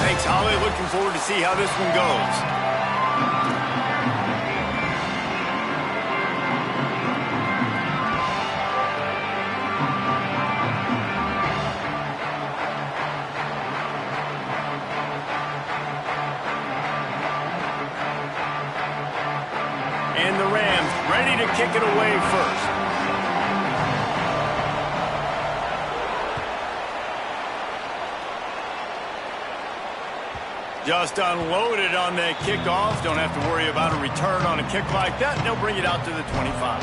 Thanks, Holly. Looking forward to see how this one goes. And the Rams ready to kick it away first. Just unloaded on that kickoff. Don't have to worry about a return on a kick like that. They'll bring it out to the 25.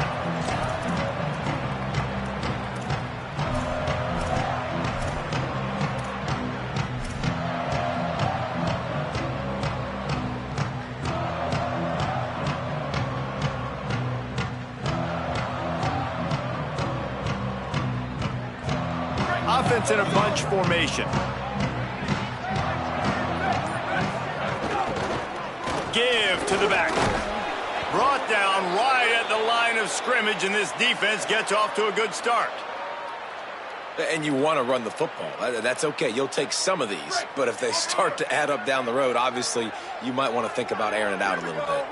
Offense in a bunch formation. Give to the back. Brought down right at the line of scrimmage, and this defense gets off to a good start. And you want to run the football. That's okay. You'll take some of these. But if they start to add up down the road, obviously, you might want to think about airing it out a little bit.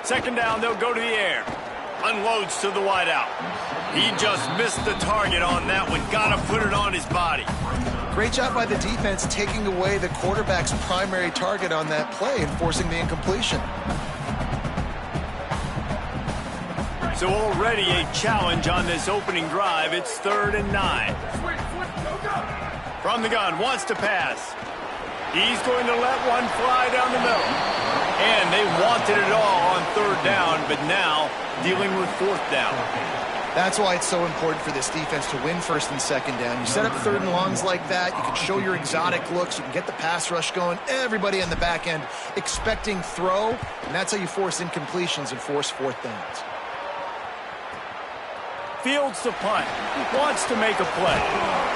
Second down, they'll go to the air. Unloads to the wideout. He just missed the target on that one. Got to put it on his body. Great job by the defense taking away the quarterback's primary target on that play and forcing the incompletion. So already a challenge on this opening drive. It's 3rd and 9. From the gun, wants to pass. He's going to let one fly down the middle. And they wanted it all on 3rd down, but now dealing with 4th down. That's why it's so important for this defense to win 1st and 2nd down. You set up 3rd and longs like that. You can show your exotic looks. You can get the pass rush going. Everybody on the back end expecting throw, and that's how you force incompletions and force 4th downs. Fields to punt. Wants to make a play.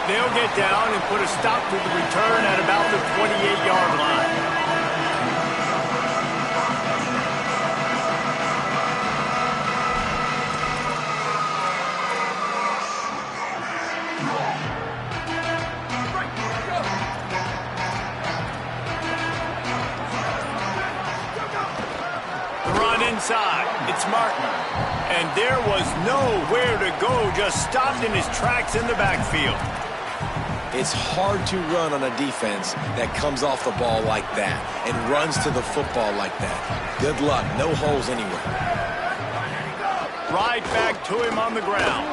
They'll get down and put a stop to the return at about the 28-yard line. Inside, it's Martin. And there was nowhere to go, just stopped in his tracks in the backfield. It's hard to run on a defense that comes off the ball like that and runs to the football like that. Good luck, no holes anywhere. Right back to him on the ground.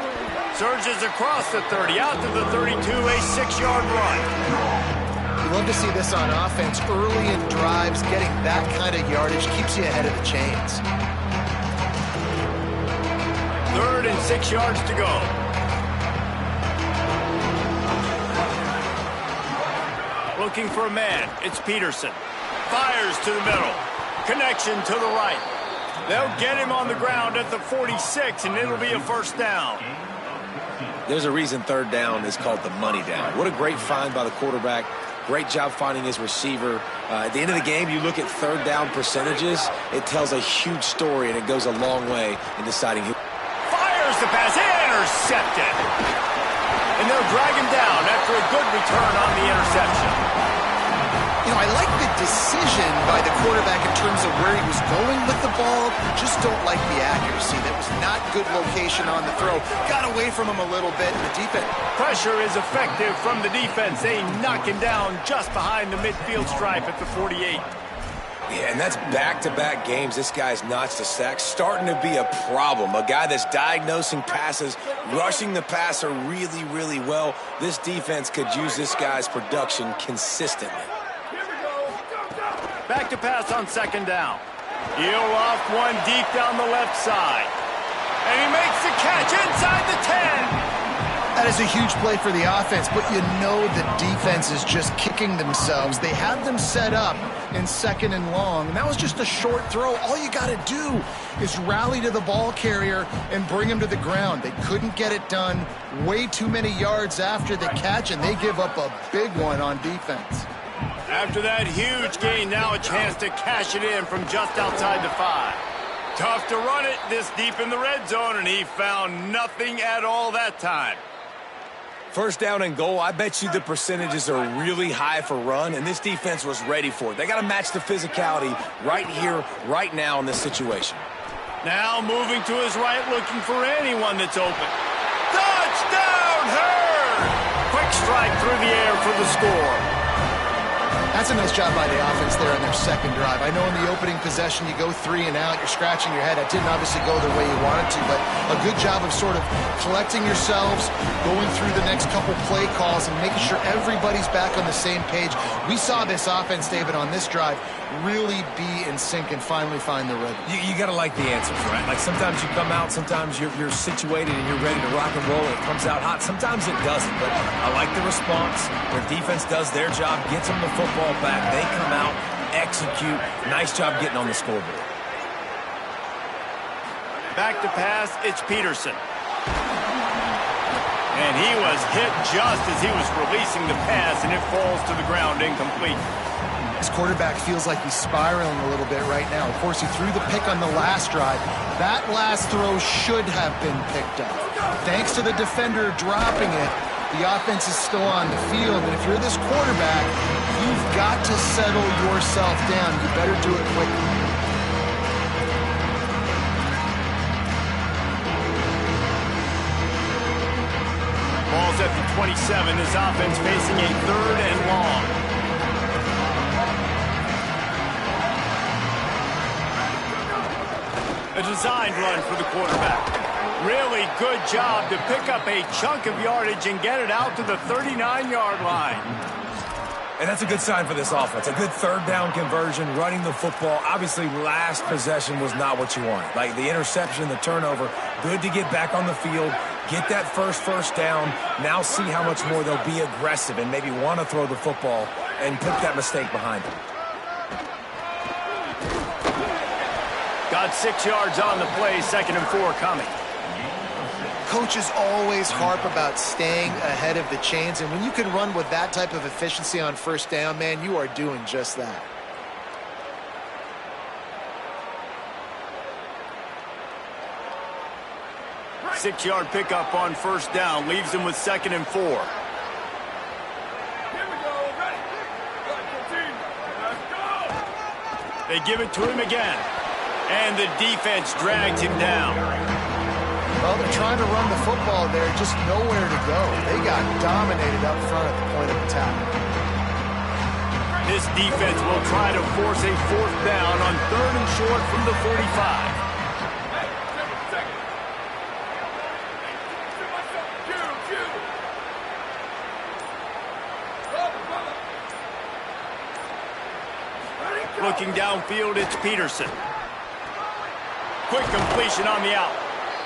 Surges across the 30, out to the 32, a 6-yard run. You love to see this on offense. Early in drives, getting that kind of yardage keeps you ahead of the chains. 3rd and 6 yards to go. Looking for a man. It's Peterson. Fires to the middle. Connection to the right. They'll get him on the ground at the 46, and it'll be a 1st down. There's a reason 3rd down is called the money down. What a great find by the quarterback. Great job finding his receiver. At the end of the game, you look at 3rd down percentages. It tells a huge story, and it goes a long way in deciding who. Fires the pass. Intercepted. And they'll drag him down after a good return on the interception. You know, I like the decision by the quarterback in terms of where he was going with the ball. Just don't like the accuracy. That was not good location on the throw. Got away from him a little bit. The defense. Pressure is effective from the defense. They knock him down just behind the midfield stripe at the 48. Yeah, and that's back-to-back games. This guy's notched a sack. Starting to be a problem. A guy that's diagnosing passes, rushing the passer really, really well. This defense could use this guy's production consistently. Back to pass on 2nd down. He'll loft one deep down the left side. And he makes the catch inside the 10. That is a huge play for the offense, but you know the defense is just kicking themselves. They had them set up in 2nd and long, and that was just a short throw. All you got to do is rally to the ball carrier and bring him to the ground. They couldn't get it done. Way too many yards after the catch, and they give up a big one on defense. After that huge gain, now a chance to cash it in from just outside the 5. Tough to run it this deep in the red zone, and he found nothing at all that time. First down and goal, I bet you the percentages are really high for run, and this defense was ready for it. They got to match the physicality right here, right now in this situation. Now moving to his right, looking for anyone that's open. Touchdown, Hurd! Quick strike through the air for the score. That's a nice job by the offense there on their second drive. I know in the opening possession you go 3 and out, you're scratching your head. That didn't obviously go the way you wanted to, but a good job of sort of collecting yourselves, going through the next couple play calls, and making sure everybody's back on the same page. We saw this offense, David, on this drive really be in sync and finally find the rhythm. You got to like the answers, right? Like sometimes you come out, sometimes you're situated and you're ready to rock and roll and it comes out hot. Sometimes it doesn't, but I like the response. Their defense does their job, gets them the football back. They come out, execute. Nice job getting on the scoreboard. Back to pass, it's Peterson. And he was hit just as he was releasing the pass, and it falls to the ground incomplete. This quarterback feels like he's spiraling a little bit right now. Of course, he threw the pick on the last drive. That last throw should have been picked up. Thanks to the defender dropping it, the offense is still on the field. And if you're this quarterback, you've got to settle yourself down. You better do it quickly. Ball's at the 27. This offense facing a 3rd and long. A designed run for the quarterback. Really good job to pick up a chunk of yardage and get it out to the 39-yard line. And that's a good sign for this offense. A good 3rd down conversion, running the football. Obviously, last possession was not what you wanted. Like the interception, the turnover, good to get back on the field, get that first down. Now see how much more they'll be aggressive and maybe want to throw the football and put that mistake behind them. Got 6 yards on the play, 2nd and 4 coming. Coaches always harp about staying ahead of the chains, and when you can run with that type of efficiency on 1st down, man, you are doing just that. Six-yard pickup on 1st down, leaves him with 2nd and 4. They give it to him again. And the defense dragged him down. Well, they're trying to run the football there, just nowhere to go. They got dominated up front at the point of attack. This defense will try to force a 4th down on 3rd and short from the 45. Looking downfield, it's Peterson. Quick completion on the out.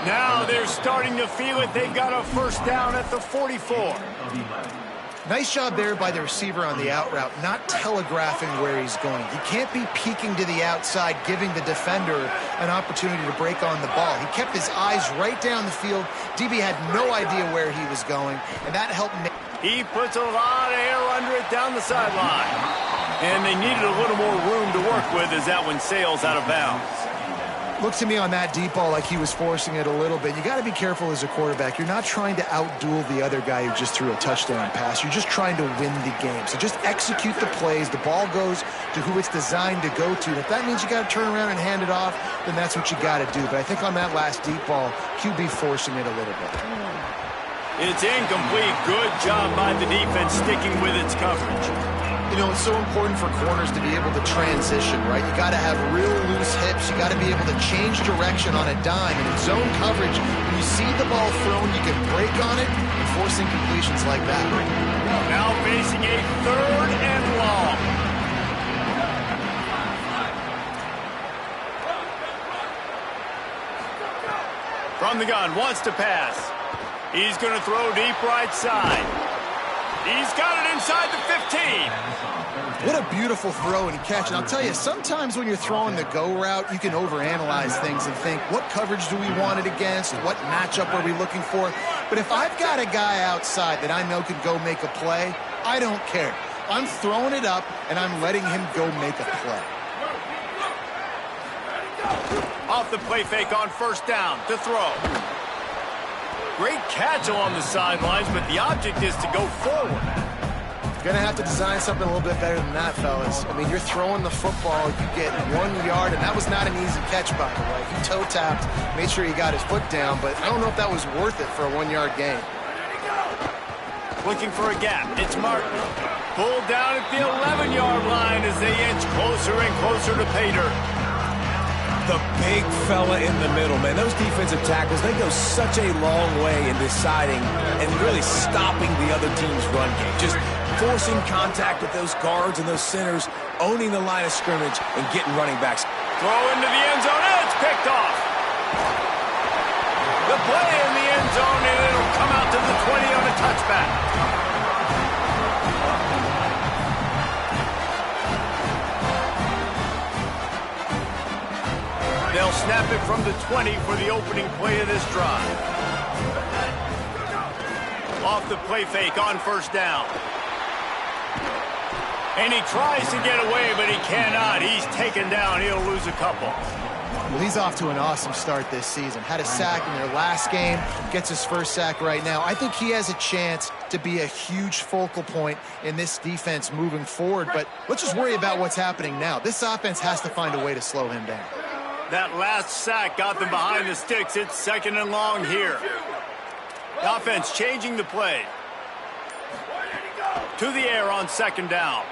Now they're starting to feel it. They've got a 1st down at the 44. Nice job there by the receiver on the out route, not telegraphing where he's going. He can't be peeking to the outside, giving the defender an opportunity to break on the ball. He kept his eyes right down the field. DB had no idea where he was going, and that helped. He puts a lot of air under it down the sideline. And they needed a little more room to work with as that one sails out of bounds. Looks to me on that deep ball like he was forcing it a little bit. You got to be careful as a quarterback. You're not trying to outduel the other guy who just threw a touchdown pass. You're just trying to win the game. So just execute the plays. The ball goes to who it's designed to go to. And if that means you got to turn around and hand it off, then that's what you got to do. But I think on that last deep ball, QB forcing it a little bit. It's incomplete. Good job by the defense sticking with its coverage. You know, it's so important for corners to be able to transition, right? You got to have real loose hips. You got to be able to change direction on a dime. And in zone coverage, when you see the ball thrown, you can break on it and force incompletions like that. Now facing a 3rd and long. From the gun, wants to pass. He's going to throw deep right side. He's got it inside the 15. What a beautiful throw and catch. And I'll tell you, sometimes when you're throwing the go route, you can overanalyze things and think, what coverage do we want it against? What matchup are we looking for? But if I've got a guy outside that I know can go make a play, I don't care. I'm throwing it up, and I'm letting him go make a play. Off the play fake on 1st down to throw. Great catch along the sidelines, but the object is to go forward. You're going to have to design something a little bit better than that, fellas. I mean, you're throwing the football, you get 1 yard, and that was not an easy catch, by the way. He toe-tapped, made sure he got his foot down, but I don't know if that was worth it for a 1 yard gain. Looking for a gap. It's Martin. Pulled down at the 11-yard line as they inch closer and closer to Pater. The big fella in the middle, man. Those defensive tackles, they go such a long way in deciding and really stopping the other team's run game. Just forcing contact with those guards and those centers, owning the line of scrimmage, and getting running backs. Throw into the end zone, and it's picked off. The play in the end zone, and it'll come out to the 20 on a touchback. They'll snap it from the 20 for the opening play of this drive. Off the play fake on first down. And he tries to get away, but he cannot. He's taken down. He'll lose a couple. Well, he's off to an awesome start this season. Had a sack in their last game, gets his first sack right now. I think he has a chance to be a huge focal point in this defense moving forward, but let's just worry about what's happening now. This offense has to find a way to slow him down. That last sack got them behind the sticks. It's 2nd and long here. The offense changing the play. To the air on 2nd down.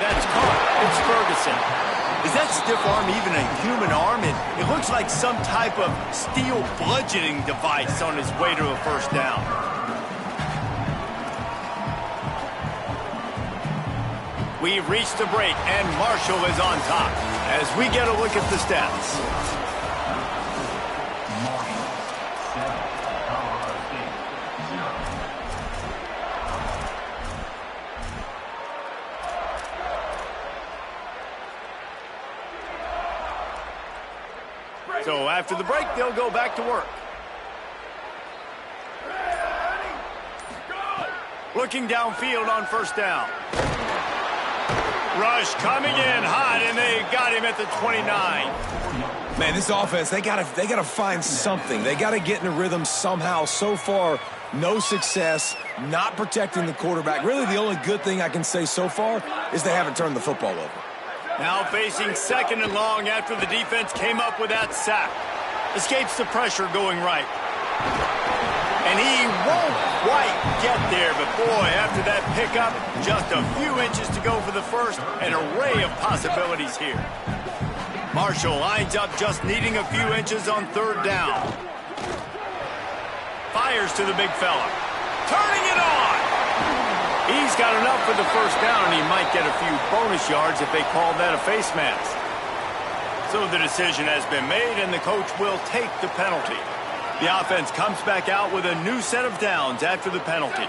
That's caught. It's Ferguson. Is that stiff arm even a human arm? It looks like some type of steel bludgeoning device on his way to a first down. We've reached the break, and Marshall is on top as we get a look at the stats. So after the break, they'll go back to work. Looking downfield on first down. Rush coming in hot, and they got him at the 29. Man, this offense, they gotta find something. They gotta get in a rhythm somehow. So far, no success, not protecting the quarterback. Really, the only good thing I can say so far is they haven't turned the football over. Now facing 2nd and long after the defense came up with that sack. Escapes the pressure going right. And he won't quite get there, but boy, after that pickup, just a few inches to go for the first. An array of possibilities here. Marshall lines up just needing a few inches on 3rd down. Fires to the big fella. Turning it on! He's got enough for the first down, and he might get a few bonus yards if they call that a face mask. So the decision has been made, and the coach will take the penalty. The offense comes back out with a new set of downs after the penalty.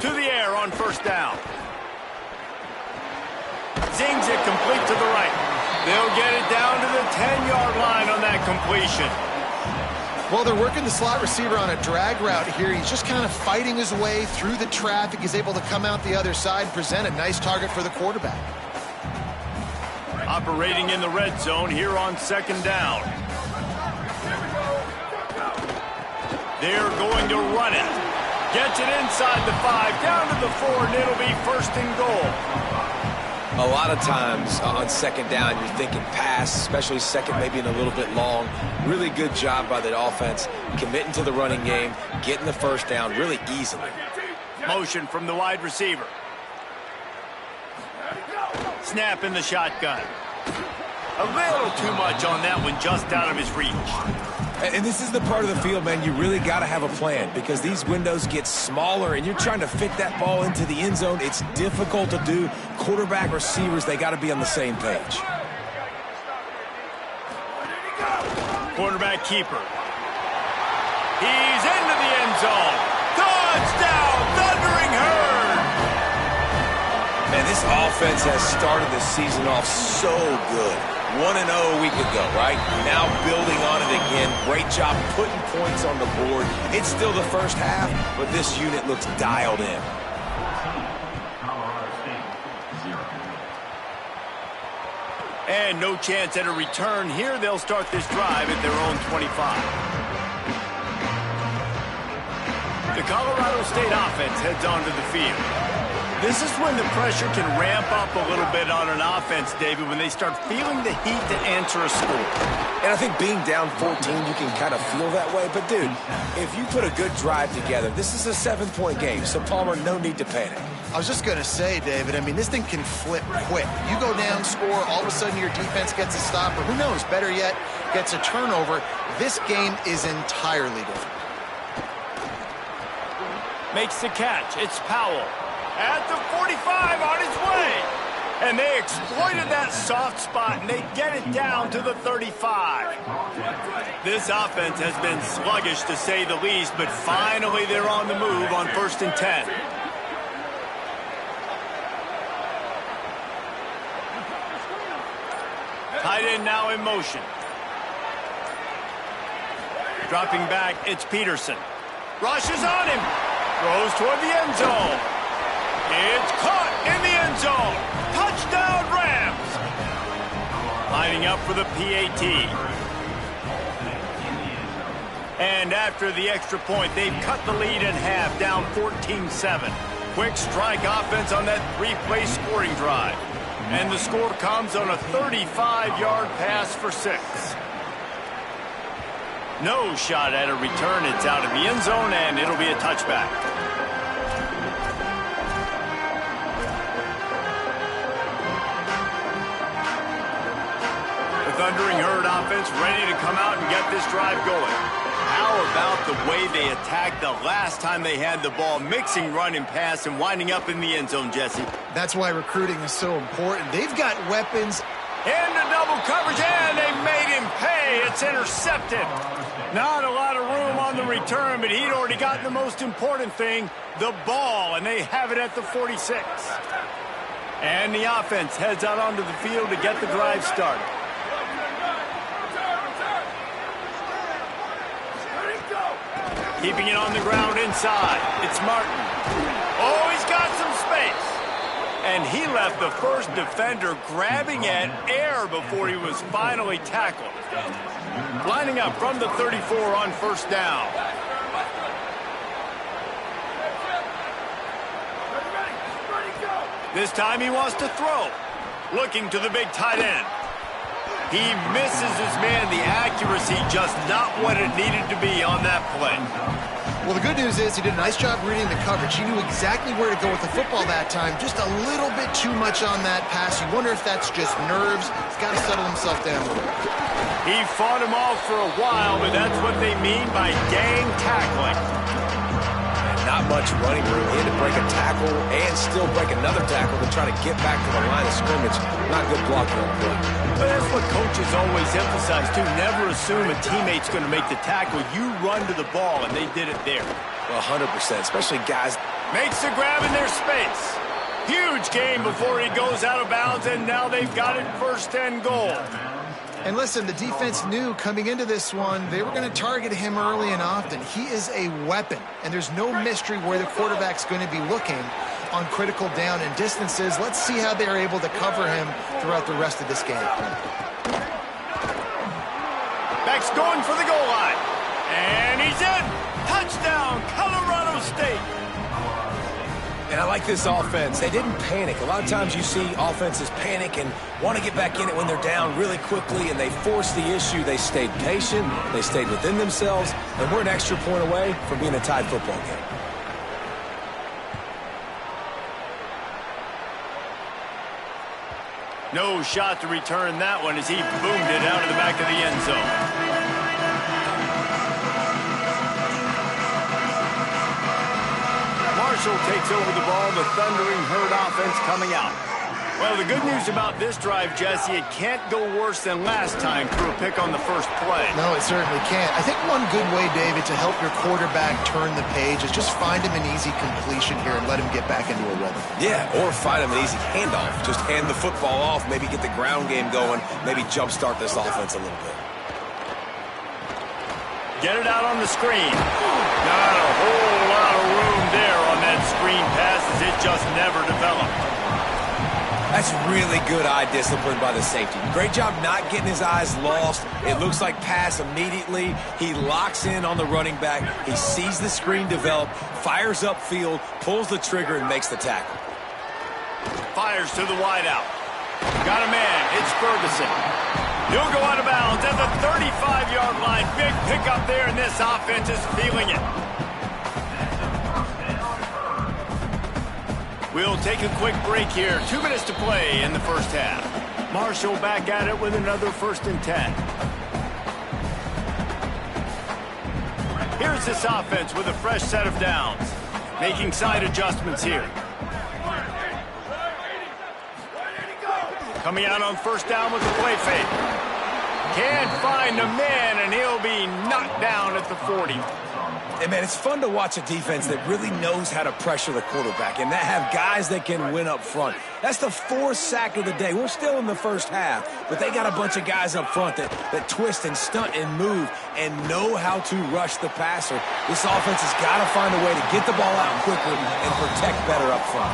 To the air on first down. Zings it complete to the right. They'll get it down to the 10-yard line on that completion. Well, they're working the slot receiver on a drag route here. He's just kind of fighting his way through the traffic. He's able to come out the other side and present a nice target for the quarterback. Operating in the red zone here on 2nd down. They're going to run it. Gets it inside the 5, down to the 4, and it'll be 1st and goal. A lot of times on 2nd down, you're thinking pass, especially 2nd, maybe in a little bit long. Really good job by the offense, committing to the running game, getting the first down really easily. Motion from the wide receiver. Snap in the shotgun. A little too much on that one, just out of his reach. And this is the part of the field, man, you really got to have a plan because these windows get smaller and you're trying to fit that ball into the end zone. It's difficult to do. Quarterback, receivers, they got to be on the same page. Quarterback keeper. He's into the end zone. Touchdown, Thundering Herd. Man, this offense has started the season off so good. 1-0 a week ago, right? Now building on it again. Great job putting points on the board. It's still the first half, but this unit looks dialed in. And no chance at a return here. They'll start this drive at their own 25. The Colorado State offense heads onto the field. This is when the pressure can ramp up a little bit on an offense, David, when they start feeling the heat to answer a score. And I think being down 14, you can kind of feel that way. But, dude, if you put a good drive together, this is a 7-point game. So, Palmer, no need to panic. I was just going to say, David, I mean, this thing can flip quick. You go down, score, all of a sudden your defense gets a stop, or who knows, better yet, gets a turnover. This game is entirely different. Makes the catch. It's Powell. At the 45 on his way. And they exploited that soft spot, and they get it down to the 35. This offense has been sluggish, to say the least, but finally they're on the move on 1st and 10. Tight end now in motion. Dropping back, it's Peterson. Rushes on him. Throws toward the end zone. It's caught in the end zone. Touchdown, Rams. Lining up for the PAT. And after the extra point, they've cut the lead in half, down 14-7. Quick strike offense on that 3-play scoring drive. And the score comes on a 35-yard pass for 6. No shot at a return. It's out of the end zone, and it'll be a touchback. The Thundering Herd offense ready to come out and get this drive going. How about the way they attacked the last time they had the ball, mixing run and pass and winding up in the end zone, Jesse? That's why recruiting is so important. They've got weapons. Into double coverage, and they made him pay. It's intercepted. Not a lot of room on the return, but he'd already gotten the most important thing, the ball, and they have it at the 46. And the offense heads out onto the field to get the drive started. Keeping it on the ground inside. It's Martin. Oh, he's got some space. And he left the first defender grabbing at air before he was finally tackled. Lining up from the 34 on 1st down. This time he wants to throw. Looking to the big tight end. He misses his man. The accuracy just not what it needed to be on that play. Well, the good news is he did a nice job reading the coverage. He knew exactly where to go with the football that time. Just a little bit too much on that pass. You wonder if that's just nerves. He's got to settle himself down a little bit. He fought him off for a while, but that's what they mean by gang tackling. Not much running room. He had to break a tackle and still break another tackle to try to get back to the line of scrimmage. Not good blocking on the play. But that's what coaches always emphasize, too. Never assume a teammate's going to make the tackle. You run to the ball, and they did it there. Well, 100%, especially guys. Makes the grab in their space. Huge game before he goes out of bounds, and now they've got it 1st and goal. And listen, the defense knew coming into this one, they were going to target him early and often. He is a weapon, and there's no mystery where the quarterback's going to be looking on critical down and distances. Let's see how they're able to cover him throughout the rest of this game. Beck's going for the goal line. And he's in. Touchdown, Colorado State. And I like this offense. They didn't panic. A lot of times you see offenses panic and want to get back in it when they're down really quickly, and they force the issue. They stayed patient. They stayed within themselves, and we're an extra point away from being a tied football game. No shot to return that one as he boomed it out of the back of the end zone. Marshall takes over the ball. The Thundering Herd offense coming out. Well, the good news about this drive, Jesse, it can't go worse than last time through a pick on the first play. No, it certainly can't. I think one good way, David, to help your quarterback turn the page is just find him an easy completion here and let him get back into a rhythm. Yeah, or find him an easy handoff. Just hand the football off, maybe get the ground game going, maybe jumpstart this offense a little bit. Get it out on the screen. Not a whole lot of room there on that screen pass as it just never developed. That's really good eye discipline by the safety. Great job not getting his eyes lost. It looks like pass immediately. He locks in on the running back. He sees the screen develop, fires upfield, pulls the trigger, and makes the tackle. Fires to the wideout. Got a man. It's Ferguson. He'll go out of bounds at the 35-yard line. Big pickup there, and this offense is feeling it. We'll take a quick break here. 2 minutes to play in the first half. Marshall back at it with another 1st and 10. Here's this offense with a fresh set of downs. Making side adjustments here. Coming out on 1st down with the play fake. Can't find a man, and he'll be knocked down at the 40. Hey, man, it's fun to watch a defense that really knows how to pressure the quarterback and that have guys that can win up front. That's the 4th sack of the day. We're still in the first half, but they got a bunch of guys up front that twist and stunt and move and know how to rush the passer. This offense has got to find a way to get the ball out quicker and protect better up front.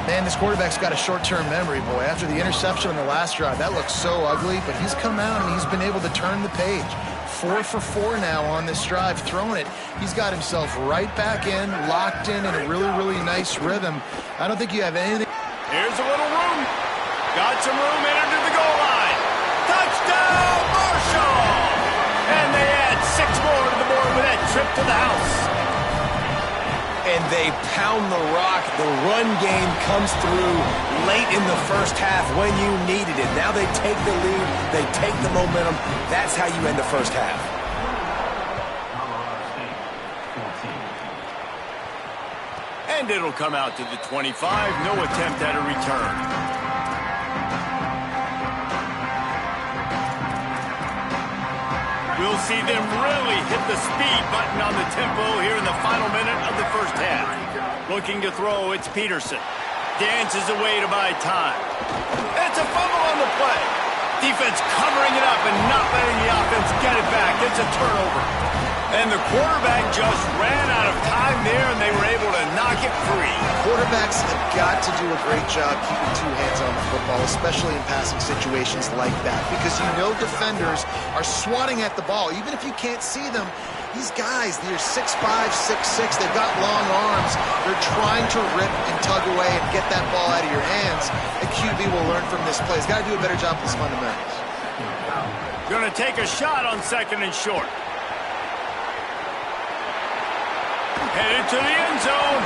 Man, this quarterback's got a short-term memory, boy. After the interception on the last drive, that looked so ugly, but he's come out and he's been able to turn the page. 4 for 4 now on this drive, throwing it. He's got himself right back in, locked in a really, really nice rhythm. I don't think you have anything. Here's a little room. Got some room in under the goal line. Touchdown, Marshall! And they add 6 more to the board with that trip to the house. And they pound the rock. The run game comes through late in the first half when you needed it. Now they take the lead. They take the momentum. That's how you end the first half. And it'll come out to the 25. No attempt at a return. We'll see them really hit the speed button on the tempo here in the final minute of the first half. Looking to throw, it's Peterson. Dances away to buy time. It's a fumble on the play. Defense covering it up and not letting the offense get it back. It's a turnover. And the quarterback just ran out of time there, and they were able to knock it free. Quarterbacks have got to do a great job keeping 2 hands on the football, especially in passing situations like that, because you know defenders are swatting at the ball. Even if you can't see them, these guys, they're 6'5", 6'6", they've got long arms. They're trying to rip and tug away and get that ball out of your hands. The QB will learn from this play. He's got to do a better job with his fundamentals. Going to take a shot on 2nd and short. Headed to the end zone,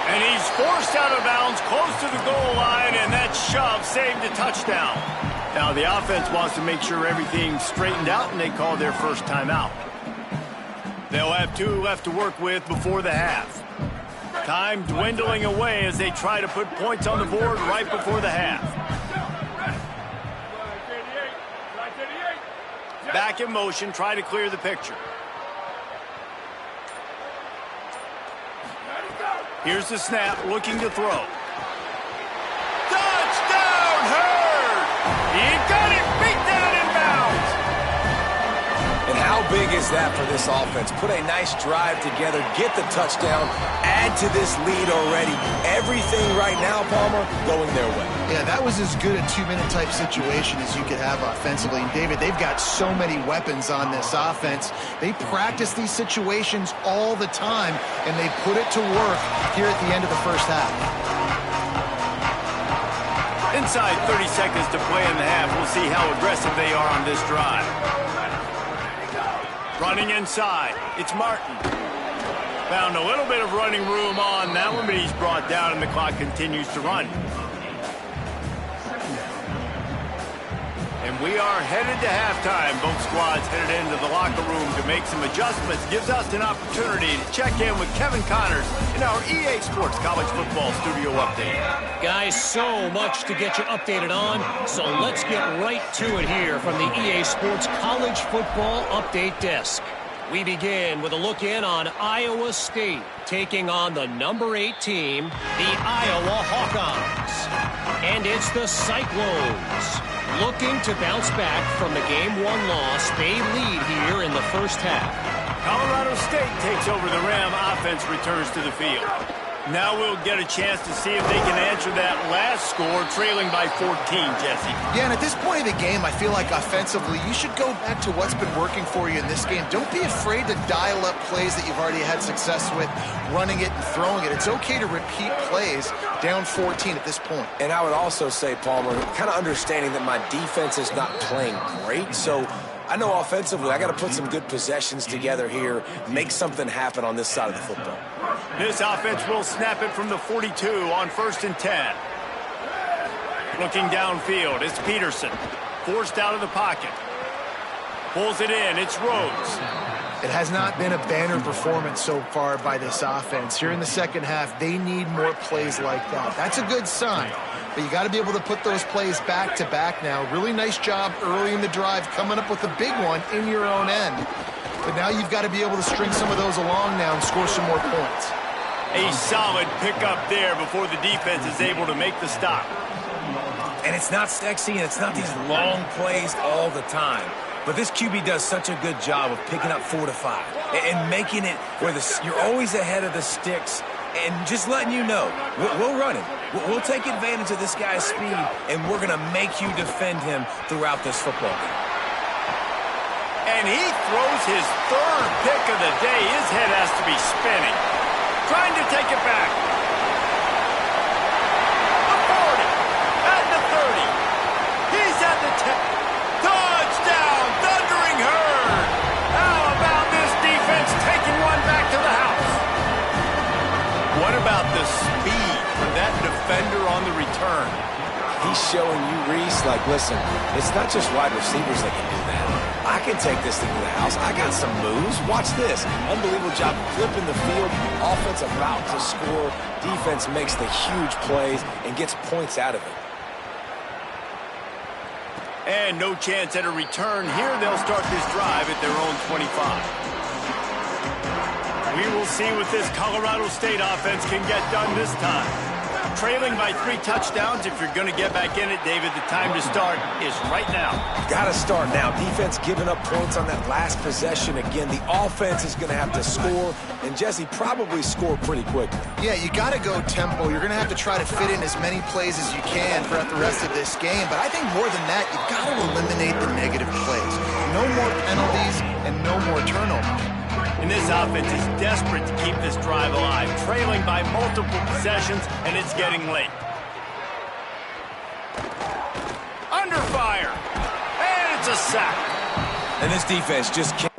and he's forced out of bounds close to the goal line, and that shove saved a touchdown. Now the offense wants to make sure everything's straightened out, and they call their first timeout. They'll have 2 left to work with before the half. Time dwindling away as they try to put points on the board right before the half. Back in motion, try to clear the picture. Here's the snap, looking to throw. Touchdown, Hurd! He got it, beat down in bounds. And how big is that for this offense? Put a nice drive together, get the touchdown, add to this lead already. Everything right now, Palmer, going their way. Yeah, that was as good a 2-minute type situation as you could have offensively. And David, they've got so many weapons on this offense. They practice these situations all the time, and they put it to work here at the end of the first half. Inside 30 seconds to play in the half. We'll see how aggressive they are on this drive. Running inside, it's Martin. Found a little bit of running room on that one, but he's brought down and the clock continues to run. And We are headed to halftime. Both squads headed into the locker room to make some adjustments. Gives us an opportunity to check in with Kevin Connors in our EA Sports College Football Studio Update. Guys, so much to get you updated on, so let's get right to it here from the EA Sports College Football Update Desk. We begin with a look in on Iowa State, taking on the number 8 team, the Iowa Hawkeyes. And it's the Cyclones, looking to bounce back from the Game 1 loss. They lead here in the first half. Colorado State takes over the Ram. Offense returns to the field. Now we'll get a chance to see if they can answer that last score, trailing by 14, Jesse. Yeah, and at this point of the game, I feel like offensively, you should go back to what's been working for you in this game. Don't be afraid to dial up plays that you've already had success with, running it and throwing it. It's okay to repeat plays down 14 at this point. And I would also say, Palmer, kind of understanding that my defense is not playing great, so I know offensively I got to put some good possessions together here, make something happen on this side of the football. This offense will snap it from the 42 on 1st and 10. Looking downfield, it's Peterson. Forced out of the pocket. Pulls it in, it's Rhodes. It has not been a banner performance so far by this offense. Here in the second half, they need more plays like that. That's a good sign. But you got to be able to put those plays back to back now. Really nice job early in the drive, coming up with a big one in your own end. But now you've got to be able to string some of those along now and score some more points. A solid pickup there before the defense is able to make the stop. And it's not sexy and it's not these long plays all the time. But this QB does such a good job of picking up 4 to 5 and making it where you're always ahead of the sticks and just letting you know, we'll run it. We'll take advantage of this guy's speed, and we're going to make you defend him throughout this football game. And he throws his 3rd pick of the day. His head has to be spinning. Trying to take it back. The 40. At the 30. He's at the 10. Touchdown, Thundering Herd. How about this defense taking one back to the house? What about the speed for that defender on the return? He's showing you, Reese, like, listen, it's not just wide receivers that can do that. I can take this thing to the house. I got some moves. Watch this. Unbelievable job flipping the field. Offense about to score. Defense makes the huge plays and gets points out of it. And no chance at a return here. They'll start this drive at their own 25. We will see what this Colorado State offense can get done this time. Trailing by 3 touchdowns. If you're going to get back in it, David, the time to start is right now. Got to start now. Defense giving up points on that last possession. Again, the offense is going to have to score, and Jesse probably score pretty quickly. Yeah, you got to go tempo. You're going to have to try to fit in as many plays as you can throughout the rest of this game. But I think more than that, you've got to eliminate the negative plays. No more penalties and no more turnovers. And this offense is desperate to keep this drive alive, trailing by multiple possessions, and it's getting late. Under fire, and it's a sack. And this defense just can't.